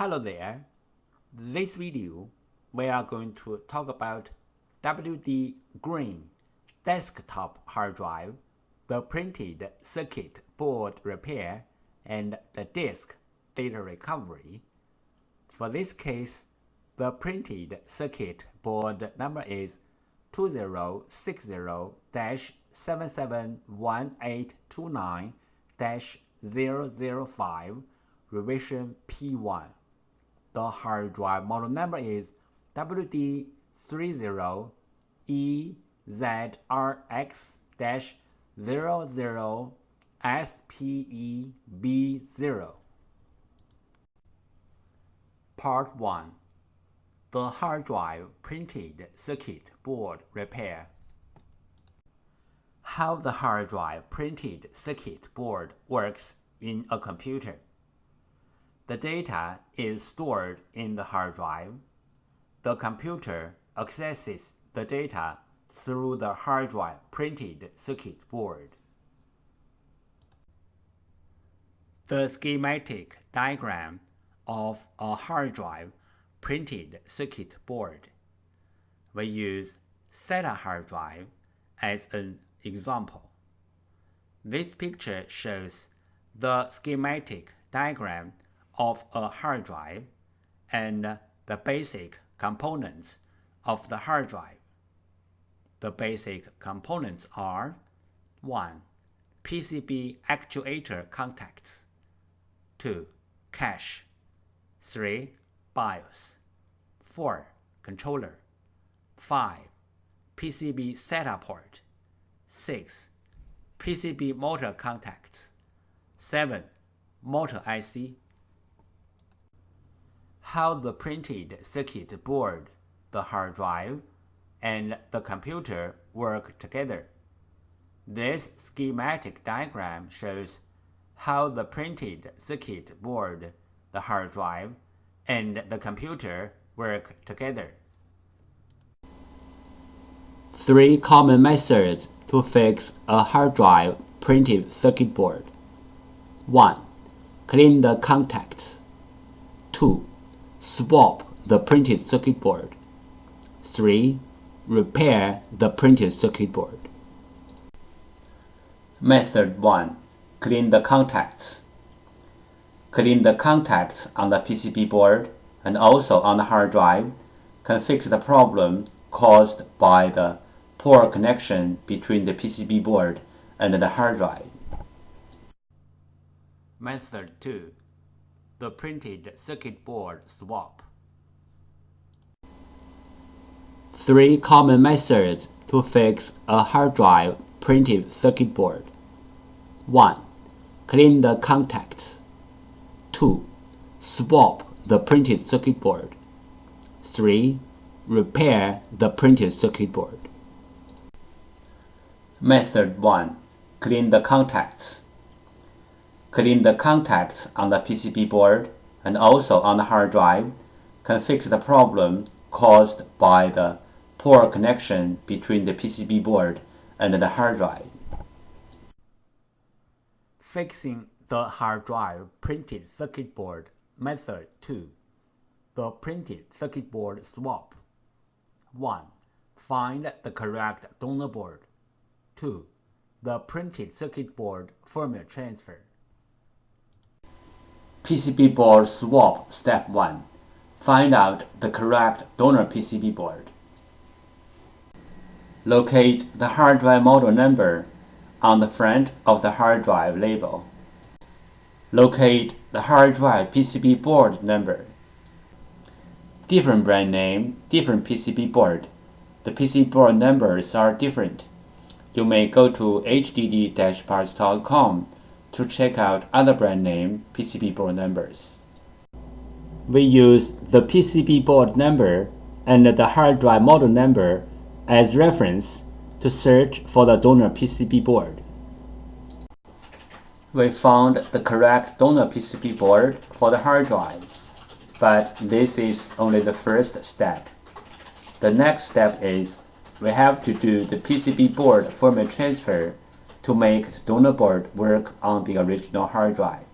Hello there. This video we are going to talk about WD Green desktop hard drive, the printed circuit board repair, and the disk data recovery. For this case, the printed circuit board number is 2060-771829-005 revision P1. The hard drive model number is WD30EZRX-00SPEB0. Part 1. The hard drive printed circuit board repair. How the hard drive printed circuit board works in a computer. The data is stored in the hard drive. The computer accesses the data through the hard drive printed circuit board. The schematic diagram of a hard drive printed circuit board. We use SATA hard drive as an example. This picture shows the schematic diagram of a hard drive and the basic components of the hard drive. The basic components are 1. PCB actuator contacts, 2. Cache, 3. BIOS, 4. Controller, 5. PCB SATA port, 6. PCB motor contacts, 7. Motor IC. How the printed circuit board, the hard drive, and the computer work together. This schematic diagram shows how the printed circuit board, the hard drive, and the computer work together. 3 common methods to fix a hard drive printed circuit board. 1. Clean the contacts. 2. Swap the printed circuit board. 3. Repair the printed circuit board. Method 1. Clean the contacts. Clean the contacts on the PCB board and also on the hard drive can fix the problem caused by the poor connection between the PCB board and the hard drive. Method 2. The printed circuit board swap. 3 common methods to fix a hard drive printed circuit board. 1. Clean the contacts. 2. Swap the printed circuit board. 3. Repair the printed circuit board. Method 1. Clean the contacts. Clean the contacts on the PCB board and also on the hard drive can fix the problem caused by the poor connection between the PCB board and the hard drive. Fixing the hard drive printed circuit board. Method 2. The printed circuit board swap. 1. Find the correct donor board. 2. The printed circuit board firmware transfer. PCB board swap. Step 1. Find out the correct donor PCB board. Locate the hard drive model number on the front of the hard drive label. Locate the hard drive PCB board number. Different brand name, different PCB board. The PCB board numbers are different. You may go to hddparts.com to check out other brand name PCB board numbers. We use the PCB board number and the hard drive model number as reference to search for the donor PCB board. We found the correct donor PCB board for the hard drive, but this is only the first step. The next step is we have to do the PCB board firmware transfer to make the donor board work on the original hard drive.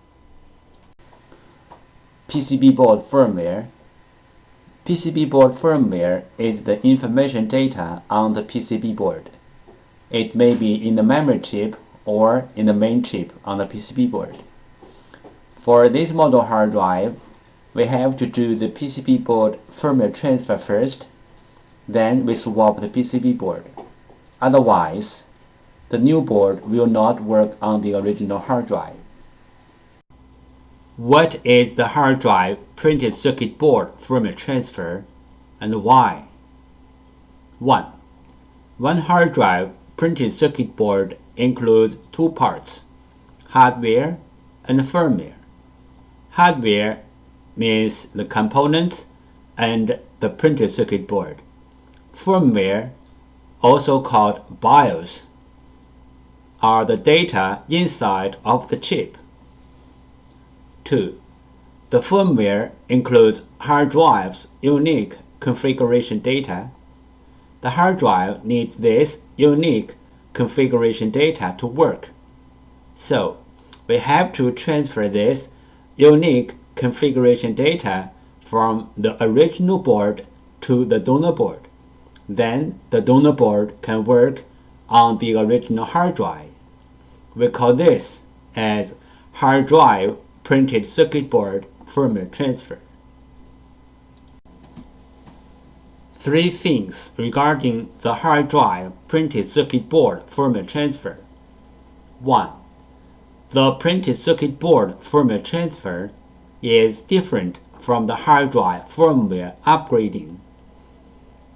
PCB board firmware. PCB board firmware is the information data on the PCB board. It may be in the memory chip or in the main chip on the PCB board. For this model hard drive, we have to do the PCB board firmware transfer first, then we swap the PCB board. Otherwise, the new board will not work on the original hard drive. What is the hard drive printed circuit board firmware transfer and why? 1. One hard drive printed circuit board includes two parts, hardware and firmware. Hardware means the components and the printed circuit board. Firmware, also called BIOS, are the data inside of the chip. 2. The firmware includes hard drive's unique configuration data. The hard drive needs this unique configuration data to work. So, we have to transfer this unique configuration data from the original board to the donor board. Then the donor board can work on the original hard drive. We call this as hard drive printed circuit board firmware transfer. 3 things regarding the hard drive printed circuit board firmware transfer. 1. The printed circuit board firmware transfer is different from the hard drive firmware upgrading.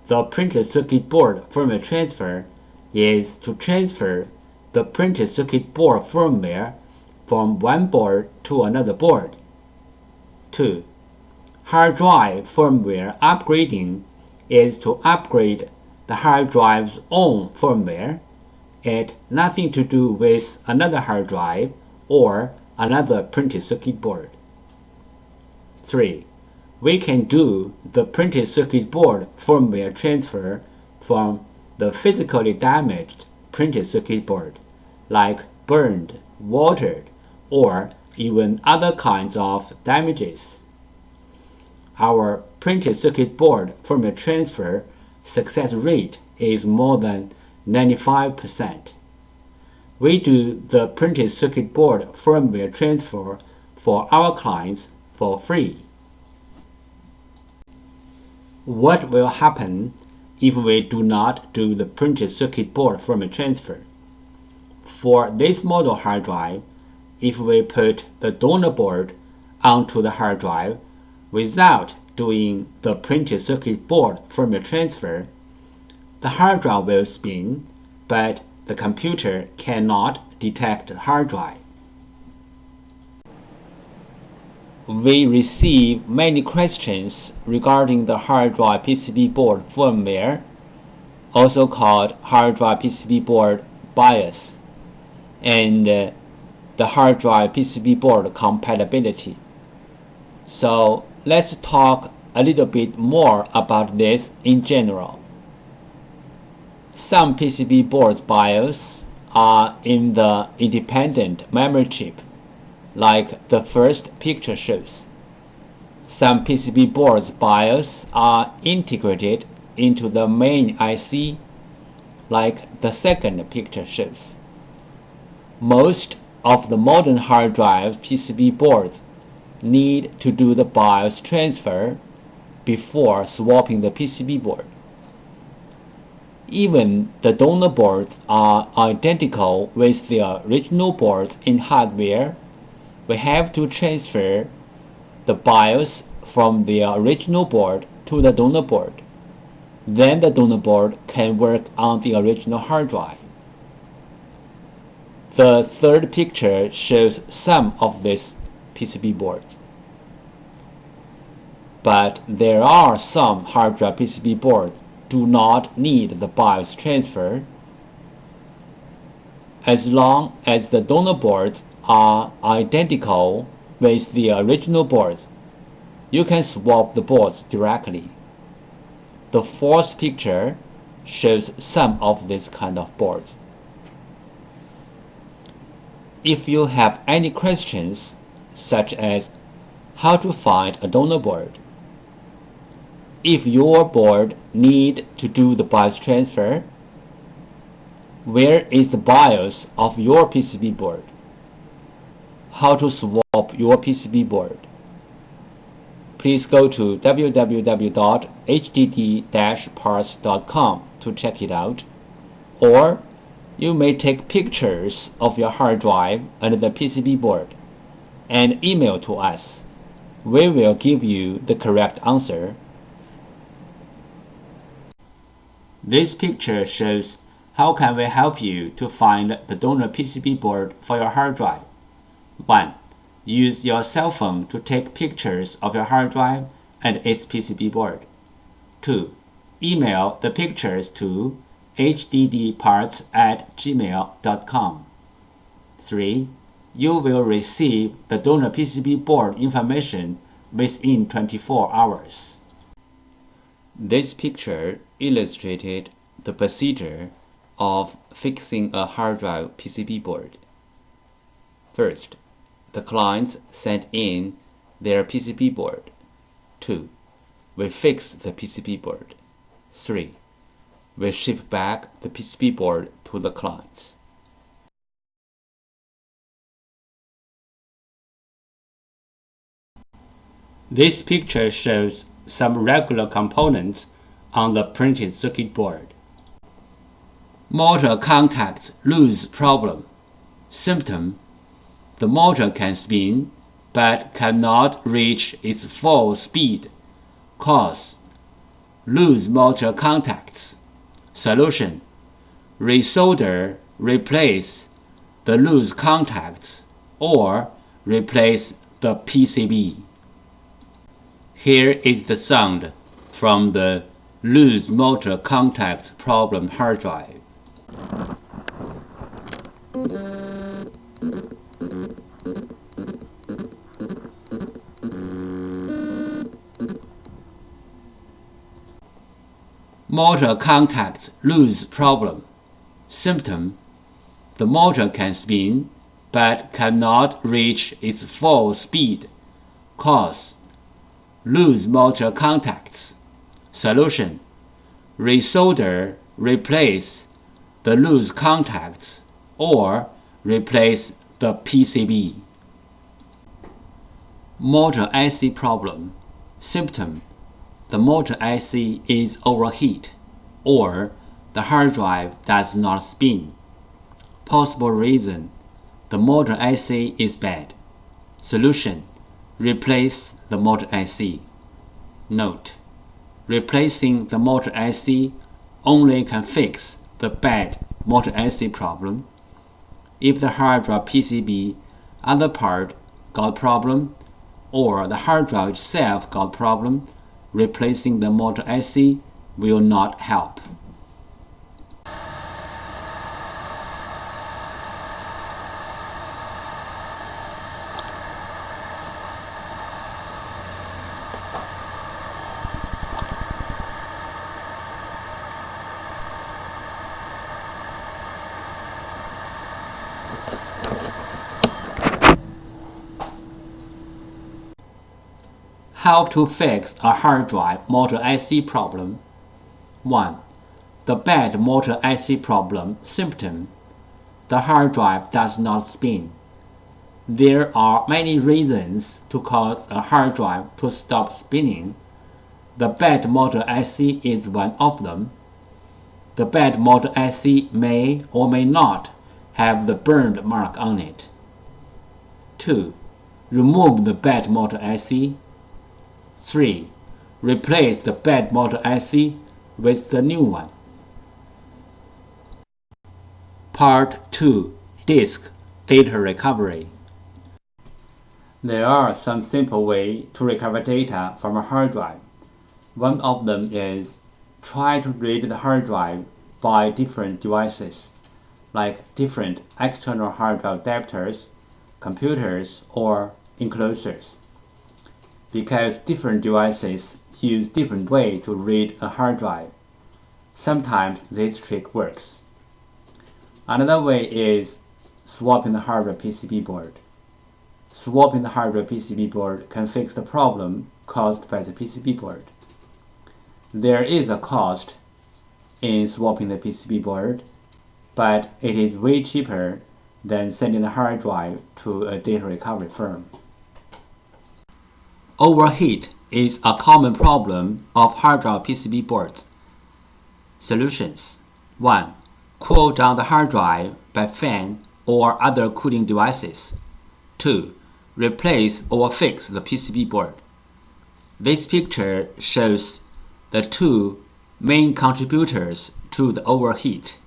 The printed circuit board firmware transfer is to transfer the printed circuit board firmware from one board to another board. 2. Hard drive firmware upgrading is to upgrade the hard drive's own firmware. It has nothing to do with another hard drive or another printed circuit board. 3. We can do the printed circuit board firmware transfer from the physically damaged printed circuit board, like burned, watered, or even other kinds of damages. Our printed circuit board firmware transfer success rate is more than 95%. We do the printed circuit board firmware transfer for our clients for free. What will happen if we do not do the printed circuit board firmware transfer? For this model hard drive, if we put the donor board onto the hard drive without doing the printed circuit board firmware transfer, the hard drive will spin, but the computer cannot detect the hard drive. We receive many questions regarding the hard drive PCB board firmware, also called hard drive PCB board BIOS, and the hard drive PCB board compatibility. So let's talk a little bit more about this in general. Some PCB boards BIOS are in the independent memory chip, like the first picture shows. Some PCB boards BIOS are integrated into the main IC, like the second picture shows. Most of the modern hard drive PCB boards need to do the BIOS transfer before swapping the PCB board. Even the donor boards are identical with the original boards in hardware. We have to transfer the BIOS from the original board to the donor board. Then the donor board can work on the original hard drive. The third picture shows some of these PCB boards. But there are some hard drive PCB boards do not need the BIOS transfer. As long as the donor boards are identical with the original boards, you can swap the boards directly. The fourth picture shows some of these kind of boards. If you have any questions, such as How to find a donor board. If your board needs to do the BIOS transfer, where is the BIOS of your PCB board? How to swap your PCB board? Please go to www.hdd-parts.com to check it out, or you may take pictures of your hard drive and the PCB board and email to us. We will give you the correct answer. This picture shows how can we help you to find the donor PCB board for your hard drive. 1. Use your cell phone to take pictures of your hard drive and its PCB board. 2. Email the pictures to hddparts@gmail.com. 3. You will receive the donor PCB board information within 24 hours. This picture illustrated the procedure of fixing a hard drive PCB board. First, the clients sent in their PCB board. 2. We fix the PCB board. 3. We ship back the PCB board to the clients. This picture shows some regular components on the printed circuit board. Motor contacts loose problem. Symptom: the motor can spin but cannot reach its full speed. Cause: loose motor contacts. Solution: resolder, replace the loose contacts or replace the PCB. Here is the sound from the loose motor contacts problem hard drive. Motor contacts loose problem. Symptom: the motor can spin but cannot reach its full speed. Cause: loose motor contacts. Solution: resolder, replace the loose contacts or replace the PCB. Motor IC problem. Symptom: the motor IC is overheat or the hard drive does not spin. Possible reason: the motor IC is bad. Solution: replace the motor IC. Note: replacing the motor IC only can fix the bad motor IC problem. If the hard drive PCB other part got problem or the hard drive itself got problem, replacing the motor IC will not help. How to fix a hard drive motor IC problem. 1. The bad motor IC problem. Symptom: the hard drive does not spin. There are many reasons to cause a hard drive to stop spinning. The bad motor IC is one of them. The bad motor IC may or may not have the burned mark on it. 2. Remove the bad motor IC. 3. Replace the bad motor IC with the new one. Part 2. Disk Data Recovery. There are some simple ways to recover data from a hard drive. One of them is try to read the hard drive by different devices, like different external hard drive adapters, computers, or enclosures. Because different devices use different ways to read a hard drive, sometimes this trick works. Another way is swapping the hard drive PCB board. Swapping the hard drive PCB board can fix the problem caused by the PCB board. There is a cost in swapping the PCB board, but it is way cheaper than sending the hard drive to a data recovery firm. Overheat is a common problem of hard drive PCB boards. Solutions: 1. Cool down the hard drive by fan or other cooling devices. 2. Replace or fix the PCB board. This picture shows the two main contributors to the overheat.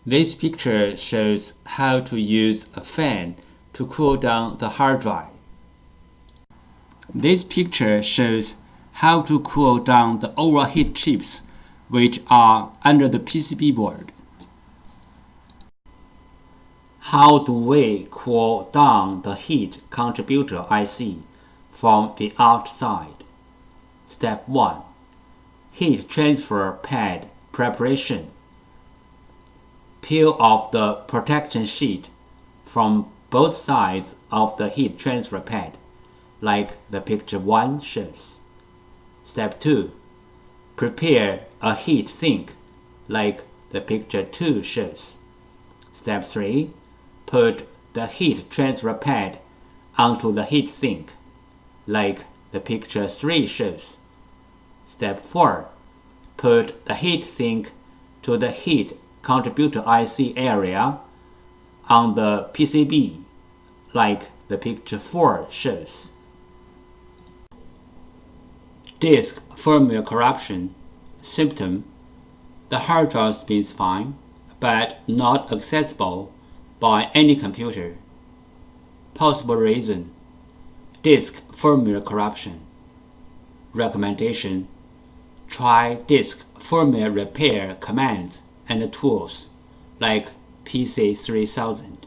This picture shows how to use a fan to cool down the hard drive. This picture shows how to cool down the overheat chips which are under the PCB board. How do we cool down the heat contributor IC from the outside? Step 1. Heat transfer pad preparation. Peel off the protection sheet from both sides of the heat transfer pad, like the picture 1 shows. Step 2. Prepare a heat sink, like the picture 2 shows. Step 3. Put the heat transfer pad onto the heat sink, like the picture 3 shows. Step 4. Put the heat sink to the heat contributor IC area on the PCB, like the picture 4 shows. Disk firmware corruption. Symptom: the hard drive spins fine, but not accessible by any computer. Possible reason: disk firmware corruption. Recommendation: try disk firmware repair commands and tools like PC3000.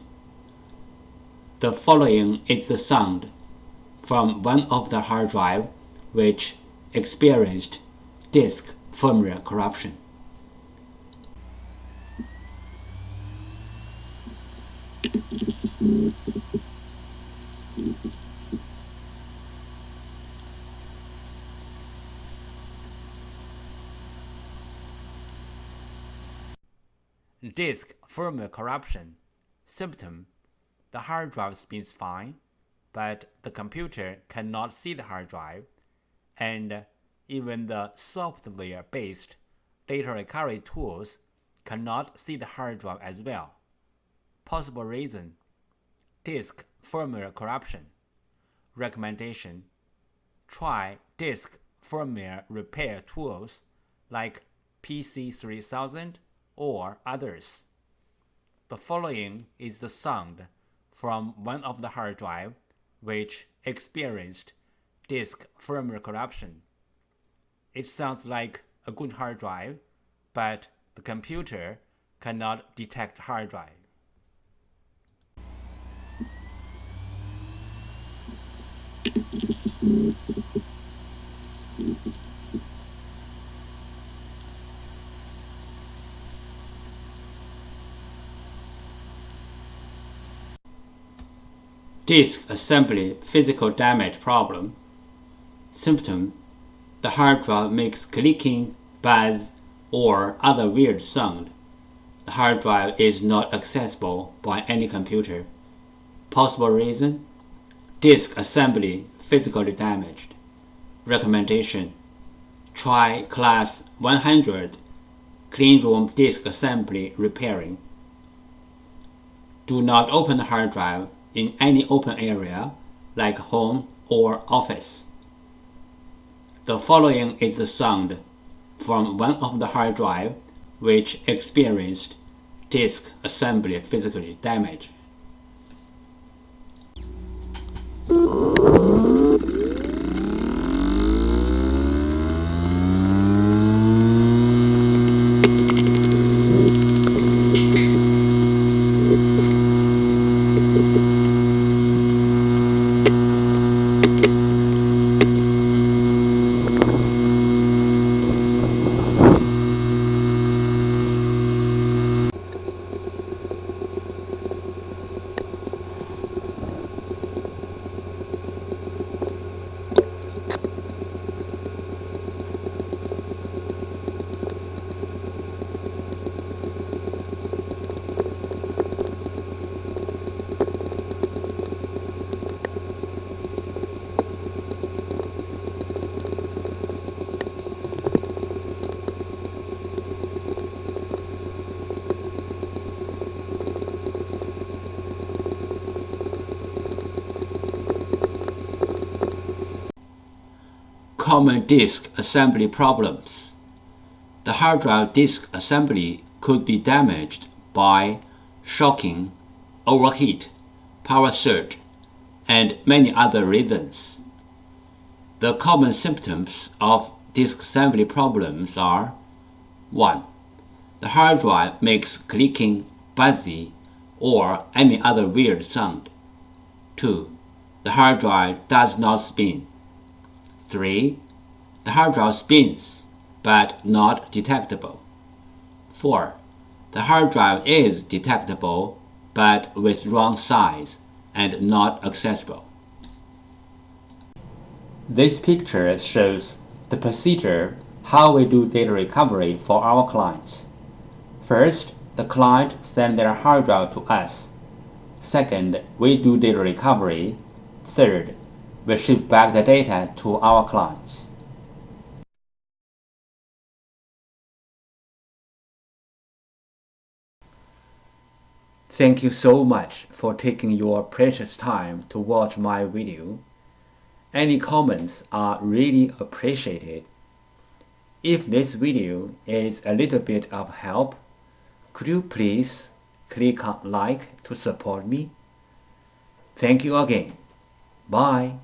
The following is the sound from one of the hard drive which experienced disk firmware corruption. Disk firmware corruption. Symptom: the hard drive spins fine, but the computer cannot see the hard drive, and even the software-based data recovery tools cannot see the hard drive as well. Possible reason: disk firmware corruption. Recommendation: try disk firmware repair tools like PC3000 or others. The following is the sound from one of the hard drive which experienced disk firmware corruption. It sounds like a good hard drive, but the computer cannot detect hard drive. Disk assembly physical damage problem. Symptom: the hard drive makes clicking, buzz, or other weird sound. The hard drive is not accessible by any computer. Possible reason: disk assembly physically damaged. Recommendation: try class 100 cleanroom disk assembly repairing. Do not open the hard drive in any open area like home or office. The following is the sound from one of the hard drive which experienced disk assembly physical damage. common disk assembly problems. The hard drive disk assembly could be damaged by shocking, overheat, power surge, and many other reasons. The common symptoms of disk assembly problems are: 1. The hard drive makes clicking, buzzy, or any other weird sound. 2. The hard drive does not spin. 3. The hard drive spins, but not detectable. 4. The hard drive is detectable, but with wrong size and not accessible. This picture shows the procedure how we do data recovery for our clients. First, the client sends their hard drive to us. Second, we do data recovery. Third, we ship back the data to our clients. Thank you so much for taking your precious time to watch my video. Any comments are really appreciated. If this video is a little bit of help, could you please click on like to support me? Thank you again. Bye.